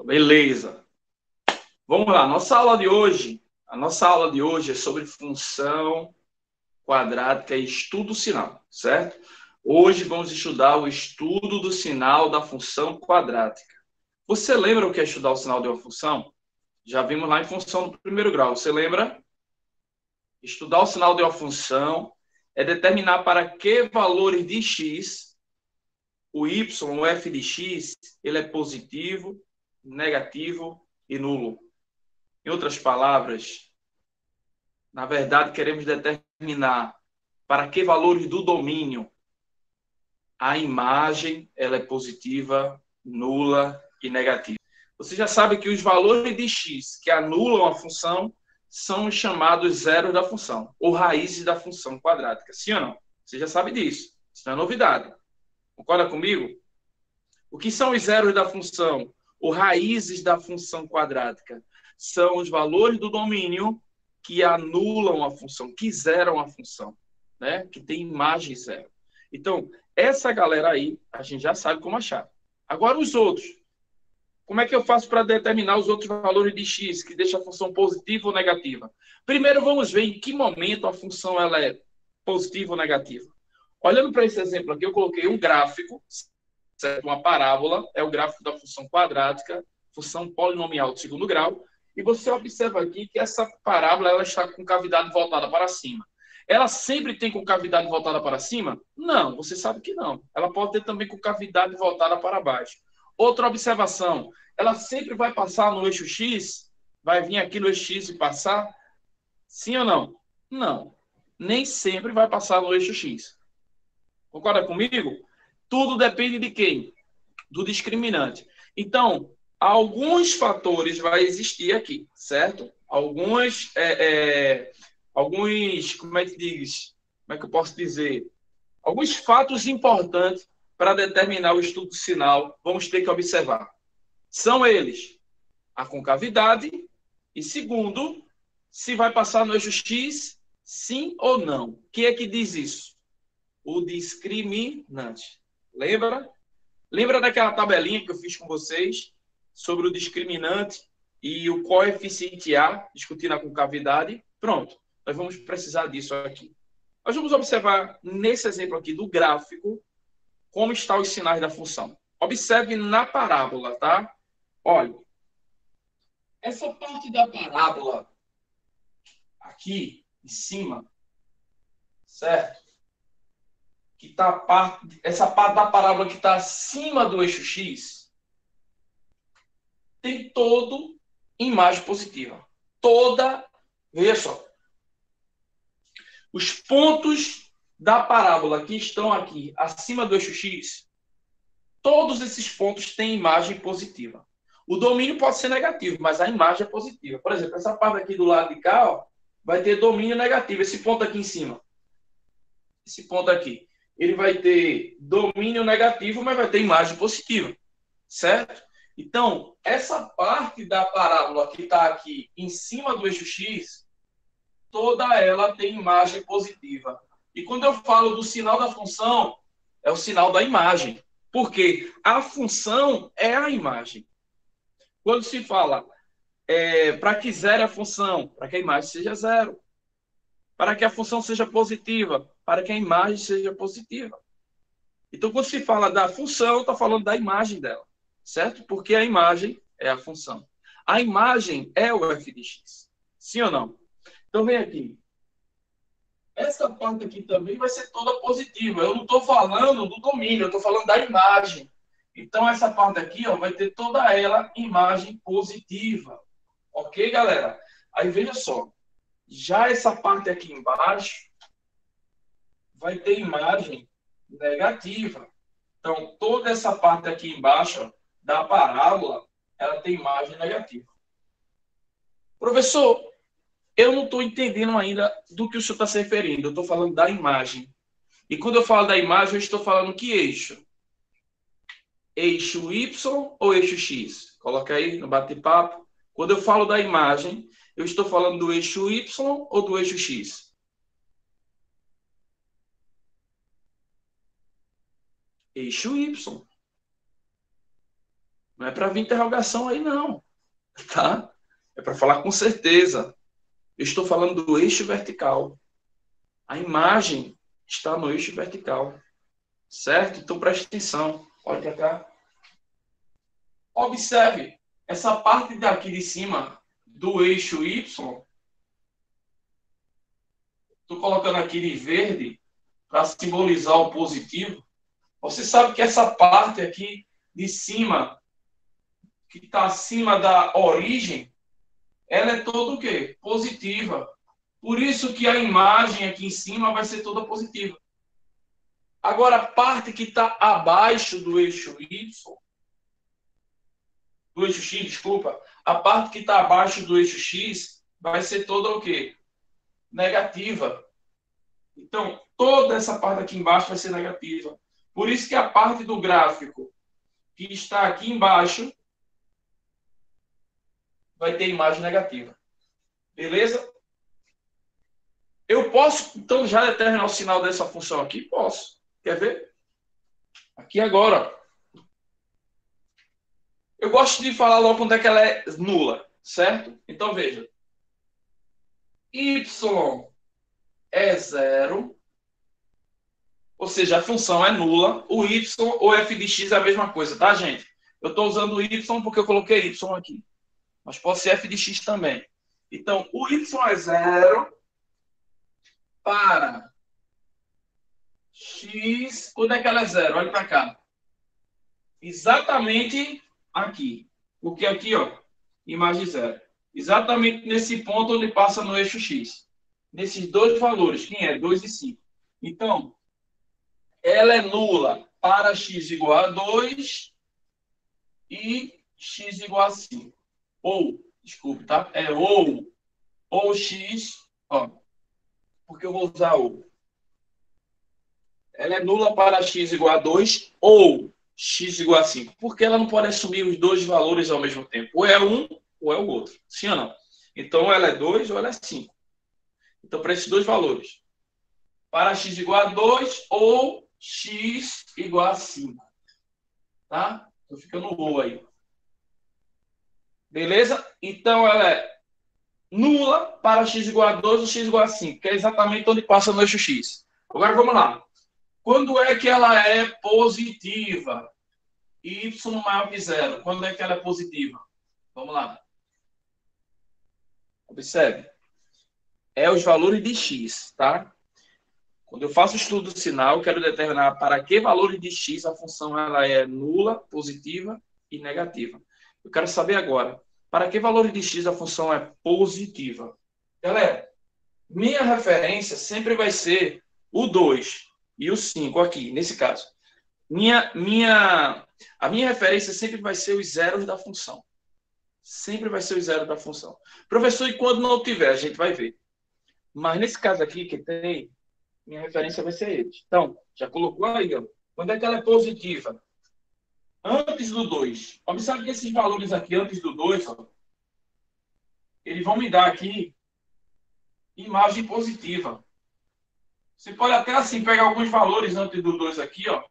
Beleza. Vamos lá. A nossa aula de hoje é sobre função quadrática e estudo sinal, certo? Hoje vamos estudar o estudo do sinal da função quadrática. Você lembra o que é estudar o sinal de uma função? Já vimos lá em função do primeiro grau. Você lembra? Estudar o sinal de uma função é determinar para que valores de x, o y, o f de x, ele é positivo, negativo e nulo. Em outras palavras, na verdade, queremos determinar para que valores do domínio a imagem ela é positiva, nula e negativa. Você já sabe que os valores de x que anulam a função são os chamados zeros da função, ou raízes da função quadrática. Sim ou não? Você já sabe disso. Isso não é novidade. Concorda comigo? O que são os zeros da função, ou raízes da função quadrática? São os valores do domínio que anulam a função, que zeram a função, né? Que tem imagem zero. Então, essa galera aí, a gente já sabe como achar. Agora, os outros. Como é que eu faço para determinar os outros valores de x, que deixa a função positiva ou negativa? Primeiro, vamos ver em que momento a função ela é positiva ou negativa. Olhando para esse exemplo aqui, eu coloquei um gráfico, certo? Uma parábola, é o gráfico da função quadrática, função polinomial de segundo grau, e você observa aqui que essa parábola ela está com cavidade voltada para cima. Ela sempre tem com cavidade voltada para cima? Não, você sabe que não. Ela pode ter também com cavidade voltada para baixo. Outra observação, ela sempre vai passar no eixo X? Vai vir aqui no eixo X e passar? Sim ou não? Não. Nem sempre vai passar no eixo X. Concorda comigo? Tudo depende de quem? Do discriminante. Então, alguns fatores vai existir aqui, certo? Alguns, como é que diz? Como é que eu posso dizer? Alguns fatos importantes para determinar o estudo sinal, vamos ter que observar. São eles a concavidade e, segundo, se vai passar no eixo X, sim ou não. O que é que diz isso? O discriminante. Lembra? Lembra daquela tabelinha que eu fiz com vocês sobre o discriminante e o coeficiente A, discutindo a concavidade? Pronto, nós vamos precisar disso aqui. Nós vamos observar nesse exemplo aqui do gráfico como estão os sinais da função. Observe na parábola, tá? Olha, essa parte da parábola aqui em cima, certo? Que tá essa parte da parábola que está acima do eixo X tem todo imagem positiva. Toda, veja só, os pontos da parábola que estão aqui acima do eixo X, todos esses pontos têm imagem positiva. O domínio pode ser negativo, mas a imagem é positiva. Por exemplo, essa parte aqui do lado de cá, ó, vai ter domínio negativo. Esse ponto aqui em cima, esse ponto aqui, ele vai ter domínio negativo, mas vai ter imagem positiva, certo? Então, essa parte da parábola que está aqui em cima do eixo X, toda ela tem imagem positiva. E quando eu falo do sinal da função, é o sinal da imagem. Porque a função é a imagem. Quando se fala para que zero é a função, para que a imagem seja zero. Para que a função seja positiva, para que a imagem seja positiva. Então, quando se fala da função, está falando da imagem dela, certo? Porque a imagem é a função. A imagem é o f de x. Sim ou não? Então, vem aqui. Essa parte aqui também vai ser toda positiva. Eu não estou falando do domínio, eu estou falando da imagem. Então, essa parte aqui ó, vai ter toda ela imagem positiva. Ok, galera? Aí, veja só. Já essa parte aqui embaixo vai ter imagem negativa. Então, toda essa parte aqui embaixo ó, da parábola, ela tem imagem negativa. Professor, eu não estou entendendo ainda do que o senhor está se referindo. Eu estou falando da imagem. E quando eu falo da imagem, eu estou falando que eixo? Eixo Y ou eixo X? Coloca aí no bate-papo. Quando eu falo da imagem, eu estou falando do eixo Y ou do eixo X? Eixo Y. Não é para vir interrogação aí, não. Tá? É para falar com certeza. Eu estou falando do eixo vertical. A imagem está no eixo vertical. Certo? Então preste atenção. Olha para cá. Observe. Essa parte daqui de cima do eixo Y, estou colocando aqui de verde para simbolizar o positivo. Você sabe que essa parte aqui de cima, que está acima da origem, ela é toda o quê? Positiva. Por isso que a imagem aqui em cima vai ser toda positiva. Agora, a parte que está abaixo do eixo Y, do eixo X, desculpa, a parte que está abaixo do eixo X vai ser toda o quê? Negativa. Então, toda essa parte aqui embaixo vai ser negativa. Por isso que a parte do gráfico que está aqui embaixo vai ter imagem negativa. Beleza? Eu posso, então, já determinar o sinal dessa função aqui? Posso. Quer ver? Aqui agora. Eu gosto de falar logo quando é que ela é nula, certo? Então, veja. Y é zero, ou seja, a função é nula. O y ou f de x é a mesma coisa, tá, gente? Eu estou usando o y porque eu coloquei y aqui. Mas pode ser f de x também. Então, o y é zero para x. Quando é que ela é zero? Olha para cá. Exatamente aqui. Porque aqui, ó, imagem zero. Exatamente nesse ponto onde passa no eixo x. Nesses dois valores, quem é? 2 e 5. Então, ela é nula para x igual a 2 e x igual a 5. Ou, desculpe, tá? É ou x, ó, porque eu vou usar ou. Ela é nula para x igual a 2 ou x igual a 5. Porque ela não pode assumir os dois valores ao mesmo tempo. Ou é um ou é o outro. Sim ou não? Então, ela é 2 ou ela é 5. Então, para esses dois valores. Para x igual a 2 ou x igual a 5. Tá? Então, fica no ou aí. Beleza? Então, ela é nula para x igual a 2 ou x igual a 5, que é exatamente onde passa no eixo x. Agora, vamos lá. Quando é que ela é positiva? Y maior que zero. Quando é que ela é positiva? Vamos lá. Observe. É os valores de x, tá? Quando eu faço o estudo do sinal, eu quero determinar para que valores de x a função ela é nula, positiva e negativa. Eu quero saber agora, para que valores de x a função é positiva? Galera, minha referência sempre vai ser o 2 e o 5 aqui, nesse caso. A minha referência sempre vai ser os zeros da função. Sempre vai ser os zeros da função. Professor, e quando não tiver, a gente vai ver. Mas nesse caso aqui que tem, minha referência vai ser eles. Então, já colocou aí, ó. Quando é que ela é positiva? Antes do 2. Observe que esses valores aqui, antes do 2, ó, eles vão me dar aqui imagem positiva. Você pode até, assim, pegar alguns valores antes do 2 aqui, ó. Não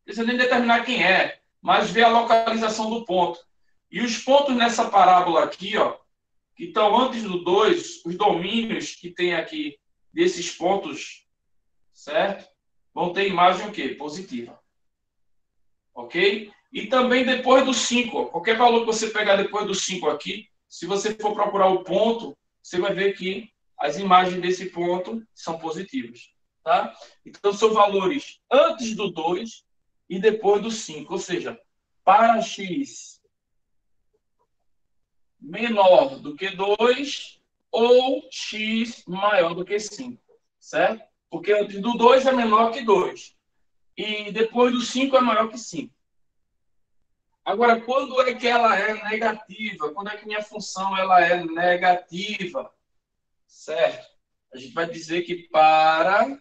precisa nem determinar quem é, mas ver a localização do ponto. E os pontos nessa parábola aqui, ó, que estão antes do 2, os domínios que tem aqui desses pontos, certo? Vão ter imagem o quê? Positiva. Ok? E também depois do 5, qualquer valor que você pegar depois do 5 aqui, se você for procurar o ponto, você vai ver que as imagens desse ponto são positivas. Tá? Então, são valores antes do 2 e depois do 5. Ou seja, para x menor do que 2 ou x maior do que 5. Certo? Porque antes do 2 é menor que 2. E depois do 5 é maior que 5. Agora, quando é que ela é negativa? Quando é que minha função ela é negativa? Certo? A gente vai dizer que presta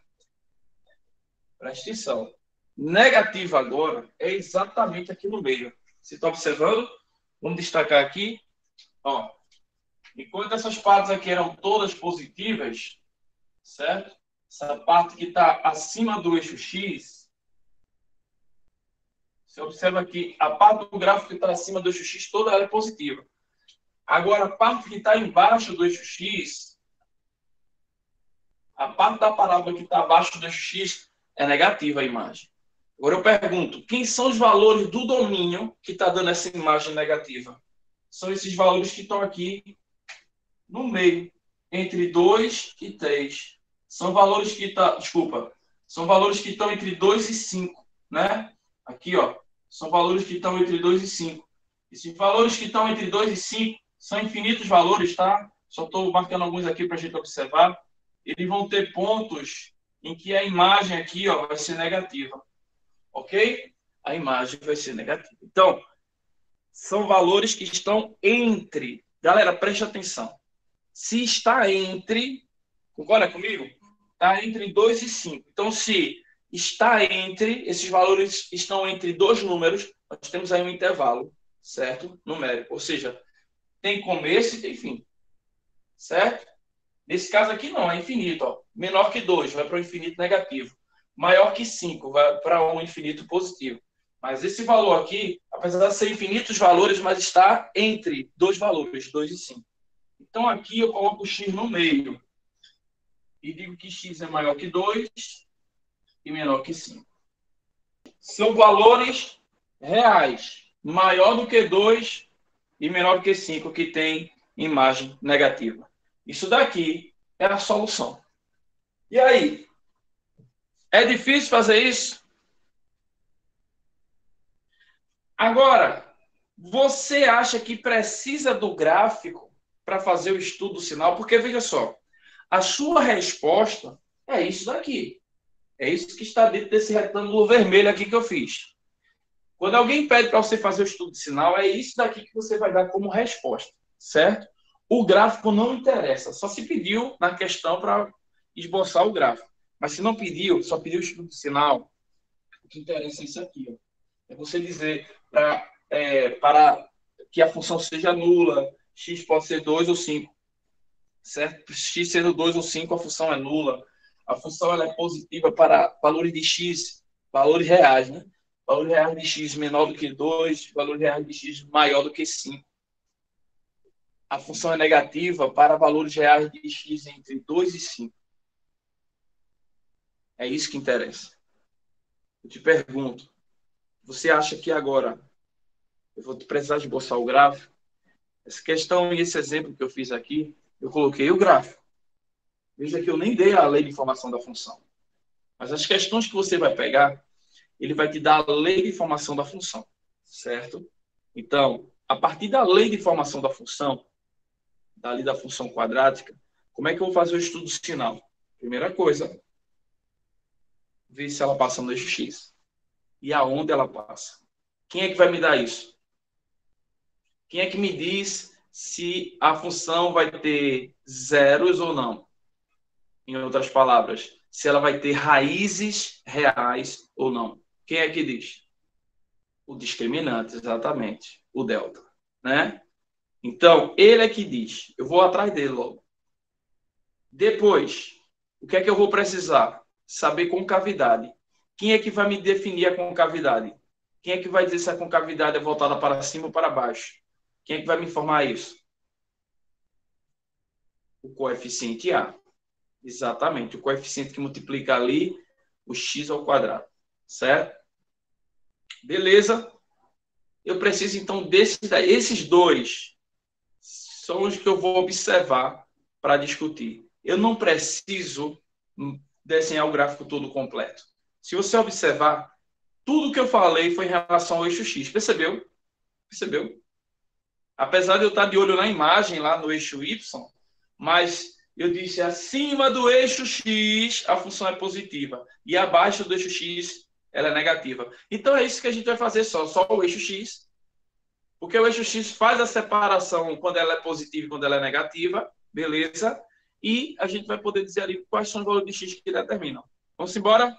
atenção. Negativa agora é exatamente aqui no meio. Você está observando? Vamos destacar aqui. Ó, enquanto essas partes aqui eram todas positivas, certo? Essa parte que está acima do eixo X, Você observa que a parte do gráfico que está acima do eixo X, toda ela é positiva. Agora, a parte que está embaixo do eixo X, a parte da parábola que está abaixo do eixo X é negativa a imagem. Agora eu pergunto, quem são os valores do domínio que está dando essa imagem negativa? São esses valores que estão aqui no meio, entre 2 e 3. São valores que são valores que estão entre 2 e 5, né? Aqui, ó, são valores que estão entre 2 e 5. Esses valores que estão entre 2 e 5 são infinitos valores, tá? Só estou marcando alguns aqui para a gente observar. Eles vão ter pontos em que a imagem aqui, ó, vai ser negativa. Ok? A imagem vai ser negativa. Então, são valores que estão entre. Galera, preste atenção. Se está entre, concorda comigo? Está entre 2 e 5. Então, se está entre, esses valores estão entre dois números, nós temos aí um intervalo, certo? Numérico. Ou seja, tem começo e tem fim. Certo? Nesse caso aqui não, é infinito. Ó. Menor que 2, vai para o infinito negativo. Maior que 5, vai para um infinito positivo. Mas esse valor aqui, apesar de ser infinitos valores, mas está entre dois valores, 2 e 5. Então, aqui eu coloco o x no meio. E digo que x é maior que 2 e menor que 5. São valores reais. Maior do que 2 e menor do que 5, que tem imagem negativa. Isso daqui é a solução. E aí? É difícil fazer isso? Agora, você acha que precisa do gráfico para fazer o estudo do sinal? Porque, veja só, a sua resposta é isso daqui. É isso que está dentro desse retângulo vermelho aqui que eu fiz. Quando alguém pede para você fazer o estudo de sinal, é isso daqui que você vai dar como resposta, certo? O gráfico não interessa, só se pediu na questão para esboçar o gráfico. Mas se não pediu, só pediu o estudo de sinal, o que interessa é isso aqui. Ó. É você dizer para que a função seja nula, x pode ser 2 ou 5. Certo? X sendo 2 ou 5, a função é nula. A função ela é positiva para valores de x, valores reais, né? Valores reais de x menor do que 2, valores reais de x maior do que 5. A função é negativa para valores reais de x entre 2 e 5. É isso que interessa. Eu te pergunto, você acha que agora eu vou precisar esboçar o gráfico? Essa questão e esse exemplo que eu fiz aqui, eu coloquei o gráfico. Veja que eu nem dei a lei de formação da função. Mas as questões que você vai pegar, ele vai te dar a lei de formação da função, certo? Então, a partir da lei de formação da função, da lei da função quadrática, como é que eu vou fazer o estudo sinal? Primeira coisa, ver se ela passa no eixo X. E aonde ela passa. Quem é que vai me dar isso? Quem é que me diz se a função vai ter zeros ou não? Em outras palavras, se ela vai ter raízes reais ou não. Quem é que diz? O discriminante, exatamente. O delta, né? Então, ele é que diz. Eu vou atrás dele logo. Depois, o que é que eu vou precisar? Saber concavidade. Quem é que vai me definir a concavidade? Quem é que vai dizer se a concavidade é voltada para cima ou para baixo? Quem é que vai me informar isso? O coeficiente A. Exatamente. O coeficiente que multiplica ali o x ao quadrado. Certo? Beleza? Eu preciso, então, desses daí. Esses dois são os que eu vou observar para discutir. Eu não preciso desenhar o gráfico todo completo. Se você observar, tudo que eu falei foi em relação ao eixo X. Percebeu? Percebeu? Apesar de eu estar de olho na imagem, lá no eixo Y, mas eu disse acima do eixo X, a função é positiva. E abaixo do eixo X, ela é negativa. Então, é isso que a gente vai fazer só o eixo X. Porque o eixo X faz a separação quando ela é positiva e quando ela é negativa. Beleza? E a gente vai poder dizer ali quais são os valores de X que determinam. Vamos embora?